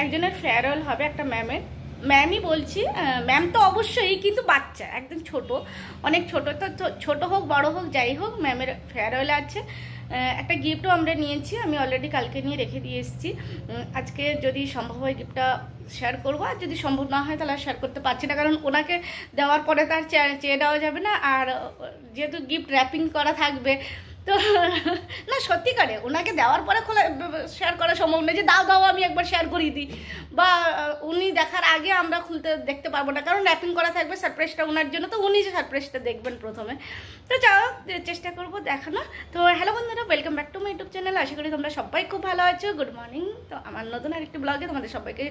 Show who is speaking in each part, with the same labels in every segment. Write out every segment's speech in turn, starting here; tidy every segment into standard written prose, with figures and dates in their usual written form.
Speaker 1: একজনের ফেয়ারওয়েল হবে, একটা ম্যামই বলছি, ম্যাম তো অবশ্যই, কিন্তু বাচ্চা একদম ছোট, অনেক ছোট, তো ছোট হোক বড় হোক যাই হোক ম্যামের ফেয়ারওয়েল আছে। একটা গিফটও আমরা নিয়েছি, আমি অলরেডি কালকে নিয়ে রেখে দিয়ে এসেছি। আজকে যদি সম্ভব হয় গিফটটা শেয়ার করবো, আর যদি সম্ভব না হয় তাহলে শেয়ার করতে পারছি না, কারণ ওনাকে দেওয়ার পরে তার চেয়ে দেওয়া যাবে না, আর যেহেতু গিফট র্যাপিং করা থাকবে তো না সত্যি করে ওনাকে দেওয়ার পরে খোলা শেয়ার করা সম্ভব নয় যে দাও আমি একবার শেয়ার করিয়ে দিই, বা উনি দেখার আগে আমরা দেখতে পারবো না, কারণ র্যাপিং করা থাকবে সারপ্রাইজটা ওনার জন্য, তো উনি যে সারপ্রাইজটা দেখবেন প্রথমে। তো যাও চেষ্টা করবো দেখানো। তো হ্যালো বন্ধুরা, welcome back to my YouTube channel. আশা করি তোমরা সবাই খুব ভালো আছো। Good morning. তো আমার নতুন আরেকটি ব্লগে তোমাদের সবাইকে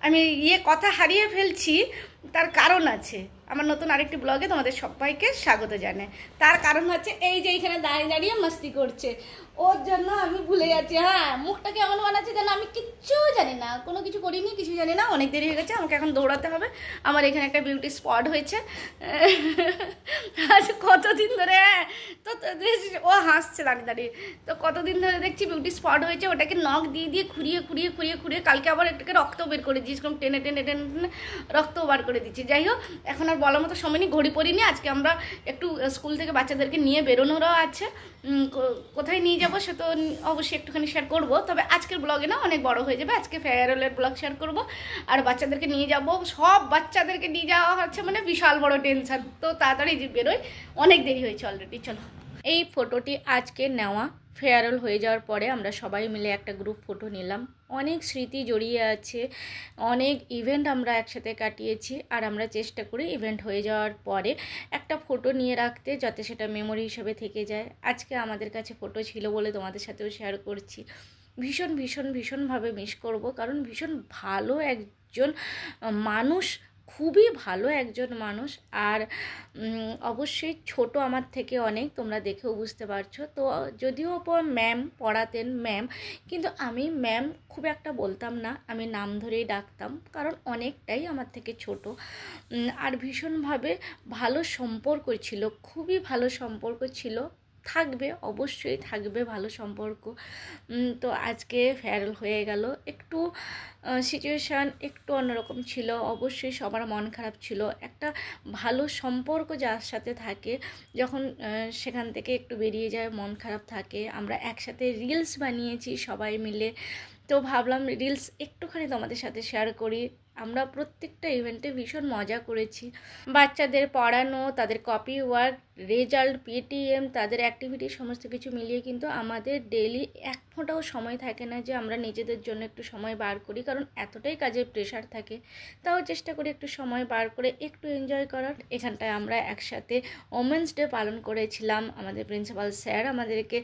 Speaker 1: আমি কথা হারিয়ে ফেলছি, তার কারণ আছে। আমার নতুন আরেকটি ব্লগে তোমাদের সবাইকে স্বাগত জানাই। তার কারণ হচ্ছে এই যে এইখানে দাঁড়িয়ে দাঁড়িয়ে মাস্তি করছে, ওর জন্য আমি ভুলে যাচ্ছি। হ্যাঁ, মুখটাকে এমন বানাচ্ছে যেন আমি কিচ্ছু জানি না, কোনো কিছু করিনি, কিছু জানি না। অনেক দেরি হয়ে গেছে, আমাকে এখন দৌড়াতে হবে। আমার এখানে একটা বিউটি স্পট হয়েছে আজ কতদিন ধরে, তো ও হাসছে দাঁড়িয়ে দাঁড়িয়ে, তো কতদিন ধরে দেখছি বিউটি স্পট হয়েছে, ওটাকে নখ দিয়ে দিয়ে খুঁড়িয়ে কালকে আবার একটাকে রক্ত বের করে দিয়েছি, টেনে টেনে টেনে টেনে রক্ত বার করে দিচ্ছি। যাই হোক, এখন আর বলার মতো সময় নেই, ঘড়ি পরিনি। আজকে আমরা একটু স্কুল থেকে বাচ্চাদেরকে নিয়ে বেরোনোরও আছে, কোথায় নিয়ে যাবো সে তো অবশ্যই একটুখানি শেয়ার করবো, তবে আজকের ব্লগে না অনেক বড় হয়ে যাবে। আজকে ফেয়ারওয়েলের ব্লগ শেয়ার করবো, আর বাচ্চাদেরকে নিয়ে যাব, সব বাচ্চাদেরকে নিয়ে যাওয়া হচ্ছে মানে বিশাল বড় টেনশন। তো তাড়াতাড়ি বেরোয়, অনেক দেরি হয়েছে অলরেডি। চলো, এই ফটোটি আজকে নেওয়া। ফেয়ারওয়েল হয়ে যাওয়ার পরে আমরা সবাই মিলে একটা গ্রুপ ফটো নিলাম। অনেক স্মৃতি জড়িয়ে আছে, অনেক ইভেন্ট আমরা একসাথে কাটিয়েছি, আর আমরা চেষ্টা করি ইভেন্ট হয়ে যাওয়ার পরে একটা ফটো নিয়ে রাখতে, যাতে সেটা মেমোরি হিসেবে থেকে যায়। আজকে আমাদের কাছে ফটো ছিল বলে তোমাদের সাথেও শেয়ার করছি। ভীষণভাবে মিস করব, কারণ ভীষণ ভালো একজন মানুষ, খুবই ভালো একজন মানুষ, আর অবশ্যই ছোট আমার থেকে অনেক, তোমরা দেখেও বুঝতে পারছো। তো যদিও ম্যাম পড়াতেন ম্যাম, কিন্তু আমি ম্যাম খুব একটা বলতাম না, আমি নাম ধরেই ডাকতাম, কারণ অনেকটাই আমার থেকে ছোট। আর ভীষণভাবে ভালো সম্পর্ক ছিল, খুবই ভালো সম্পর্ক ছিল, থাকবে, অবশ্যই থাকবে ভালো সম্পর্ক। তো আজকে ফেয়ারওয়েল হয়ে গেল, একটু সিচুয়েশান একটু অন্যরকম ছিল, অবশ্যই সবার মন খারাপ ছিল। একটা ভালো সম্পর্ক যার সাথে থাকে, যখন সেখান থেকে একটু বেরিয়ে যায় মন খারাপ থাকে। আমরা একসাথে রিলস বানিয়েছি সবাই মিলে, তো ভাবলাম রিলস একটুখানি তোমাদের সাথে শেয়ার করি। আমরা প্রত্যেকটা ইভেন্টে ভীষণ মজা করেছি, বাচ্চাদের পড়ানো, তাদের কপি ওয়ার্ক, রেজাল্ট, পেটিএম, তাদের অ্যাক্টিভিটি, সমস্ত কিছু মিলিয়ে কিন্তু আমাদের ডেইলি এক ফোঁটাও সময় থাকে না যে আমরা নিজেদের জন্য একটু সময় বার করি, কারণ এতটাই কাজের প্রেশার থাকে। তাও চেষ্টা করি একটু সময় বার করে একটু এনজয় করার। এখানটায় আমরা একসাথে ওমেন্স ডে পালন করেছিলাম, আমাদের প্রিন্সিপাল স্যার আমাদেরকে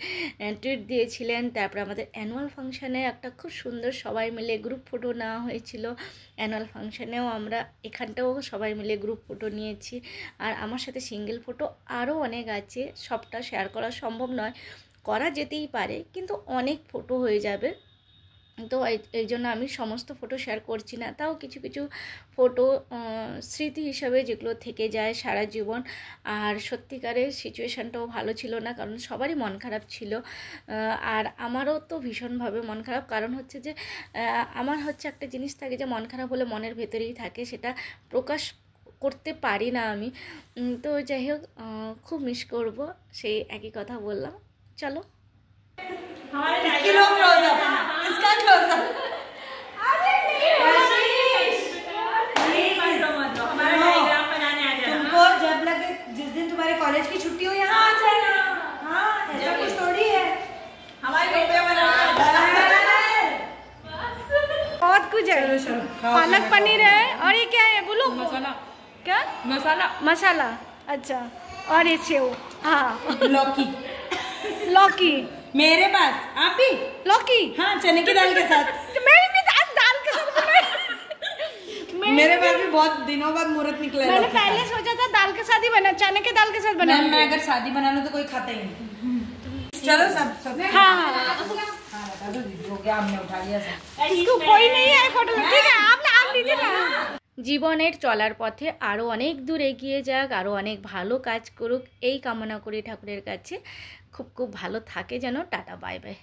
Speaker 1: ট্রিট দিয়েছিলেন। তারপরে আমাদের অ্যানুয়াল ফাংশানে একটা খুব সুন্দর সবাই মিলে গ্রুপ ফটো নেওয়া হয়েছিল। অ্যানুয়াল ফাংশানেও আমরা এখানটাও সবাই মিলে গ্রুপ ফটো নিয়েছি, আর আমার সাথে সিঙ্গেল ফটো আরও অনেক আছে, সবটা শেয়ার করা সম্ভব নয়, করা যেতেই পারে কিন্তু অনেক ফটো হয়ে যাবে, তো এই জন্য আমি সমস্ত ফটো শেয়ার করছি না। তাও কিছু কিছু ফটো স্মৃতি হিসাবে যেগুলো থেকে যায় সারা জীবন। আর সত্যিকারের সিচুয়েশানটাও ভালো ছিল না, কারণ সবারই মন খারাপ ছিল, আর আমারও তো ভীষণভাবে মন খারাপ। কারণ হচ্ছে যে আমার হচ্ছে একটা জিনিস থাকে যে মন খারাপ হলে মনের ভেতরেই থাকে, সেটা প্রকাশ করতে পারি না আমি। তো যাই হোক, খুব মিস করব, সেই একই কথা বললাম। চলো,
Speaker 2: इसका क्लोजअप तुमको जब लगे, जिस दिन तुम्हारे कॉलेज की छुट्टी हो यहाँ आ जाना। हाँ, ऐसा कुछ थोड़ी है, हमारी
Speaker 1: बहुत कुछ है। पालक पनीर है, और ये क्या है बोलो?
Speaker 2: मसाला।
Speaker 1: क्या मसाला? अच्छा, और ये सेव, हाँ, लौकी
Speaker 2: मेरे पास आप भी
Speaker 1: लौकी,
Speaker 2: हाँ, चने की दाल के साथ।
Speaker 1: मेरी भी दाल के साथ बनाई।
Speaker 2: मेरे पास भी बहुत दिनों बाद मुहूर्त निकला है।
Speaker 1: मैंने पहले सोचा था दाल के साथ ही बना, चने के दाल के साथ बना।
Speaker 2: मैं अगर शादी बना लूं तो कोई खाता ही नहीं। चलो सब
Speaker 1: हाँ
Speaker 2: बता दो हो गया, हमने उठा लिया सब।
Speaker 1: इसको कोई नहीं है फोटो में, ठीक है आप लीजिए ना। জীবনের চলার পথে আরও অনেক দূর এগিয়ে যাক, আরও অনেক ভালো কাজ করুক, এই কামনা করি ঠাকুরের কাছে। খুব ভালো থাকে যেন। Tata, bye bye.